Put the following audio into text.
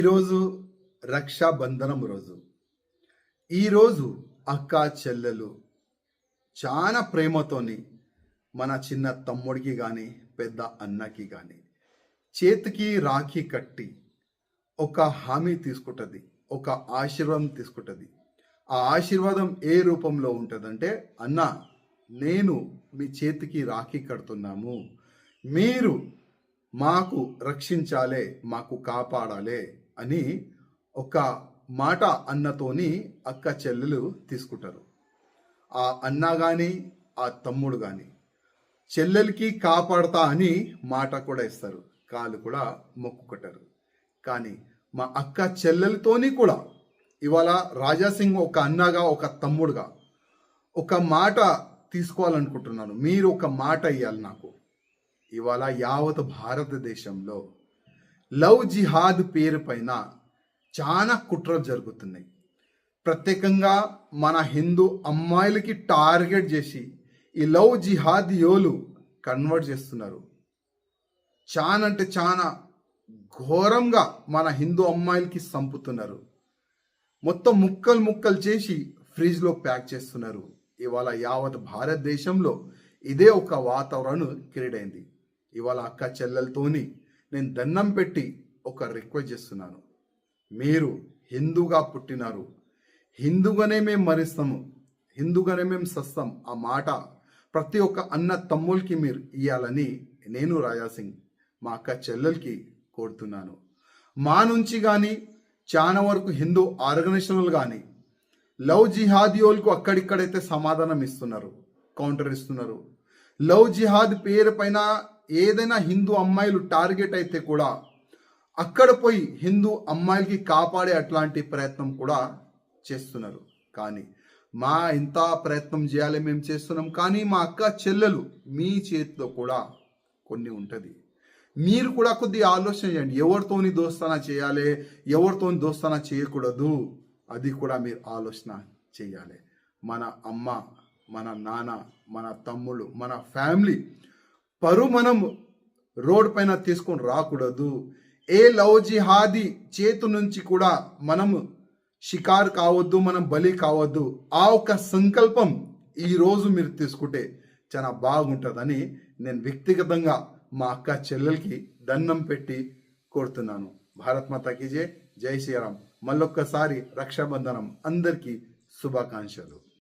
ఈరోజు రక్షాబంధనం రోజు. ఈరోజు అక్క చెల్లెలు చాలా ప్రేమతోని మన చిన్న తమ్ముడికి కానీ పెద్ద అన్నకి కానీ చేతికి రాఖీ కట్టి ఒక హామీ తీసుకుంటుంది, ఒక ఆశీర్వాదం తీసుకుంటుంది. ఆ ఆశీర్వాదం ఏ రూపంలో ఉంటుందంటే, అన్న నేను మీ చేతికి రాఖీ కడుతున్నాము, మీరు మాకు రక్షించాలే, మాకు కాపాడాలే అని ఒక మాట అన్నతోని అక్క చెల్లెలు తీసుకుంటారు. ఆ అన్న కానీ ఆ తమ్ముడు కానీ చెల్లెలకి కాపాడతా అని మాట కూడా ఇస్తారు, కాళ్ళు కూడా మొక్కుకుంటారు. కానీ మా అక్క చెల్లెలతోని కూడా ఇవాళ రాజాసింగ్ ఒక అన్నగా ఒక తమ్ముడుగా ఒక మాట తీసుకోవాలనుకుంటున్నాను. మీరు ఒక మాట ఇవ్వాలి నాకు. ఇవాళ యావత్ భారతదేశంలో లవ్ జిహాద్ పేరు పైన చాలా కుట్రలు జరుగుతున్నాయి. ప్రత్యేకంగా మన హిందూ అమ్మాయిలకి టార్గెట్ చేసి ఈ లవ్ జిహాద్ యోలు కన్వర్ట్ చేస్తున్నారు. చాలా అంటే చాలా ఘోరంగా మన హిందూ అమ్మాయిలకి చంపుతున్నారు. మొత్తం ముక్కలు ముక్కలు చేసి ఫ్రిడ్జ్లో ప్యాక్ చేస్తున్నారు. ఇవాళ యావత్ భారతదేశంలో ఇదే ఒక వాతావరణం క్రియేట్ అయింది. ఇవాళ అక్క చెల్లెలతోని నేను దండం పెట్టి ఒక రిక్వెస్ట్ చేస్తున్నాను. మీరు హిందూగా పుట్టినారు, హిందూగానే మేము మరిస్తాము, హిందూగానే మేము సస్తాం. ఆ మాట ప్రతి ఒక్క అన్న తమ్ముళ్ళకి మీరు ఇవ్వాలని నేను రాజాసింగ్ మా అక్క చెల్లెలకి కోరుతున్నాను. మా నుంచి కానీ చాలా వరకు హిందూ ఆర్గనైజేషన్లు కానీ లవ్ జిహాదీయోలకు అక్కడిక్కడైతే సమాధానం ఇస్తున్నారు, కౌంటర్ ఇస్తున్నారు. లవ్ జిహాద్ పేరు పైన ఏదైనా హిందూ అమ్మాయిలు టార్గెట్ అయితే కూడా అక్కడ పోయి హిందూ అమ్మాయిలకి కాపాడే అట్లాంటి ప్రయత్నం కూడా చేస్తున్నారు. కానీ మా ఇంత ప్రయత్నం చేయాలి మేము చేస్తున్నాం, కానీ మా అక్క చెల్లెలు మీ చేతిలో కూడా కొన్ని ఉంటుంది. మీరు కూడా కొద్దిగా ఆలోచన చేయండి. ఎవరితోని దోస్తానా చేయాలి, ఎవరితోని దోస్తానా చేయకూడదు, అది కూడా మీరు ఆలోచన చేయాలి. మన అమ్మ, మన నాన్న, మన తమ్ముళ్ళు, మన ఫ్యామిలీ పరు మనం రోడ్ పైన తీసుకొని రాకూడదు. ఏ లవ్ జిహాదీ చేతు నుంచి కూడా మనం షికారు కావద్దు, మనం బలి కావద్దు. ఆ ఒక సంకల్పం ఈరోజు మీరు తీసుకుంటే చాలా బాగుంటుందని నేను వ్యక్తిగతంగా మా అక్క చెల్లెలకి దండం పెట్టి కోరుతున్నాను. భారత్ మాతాకి జై, జై శ్రీరామ్. మళ్ళొక్కసారి రక్షాబంధనం అందరికీ శుభాకాంక్షలు.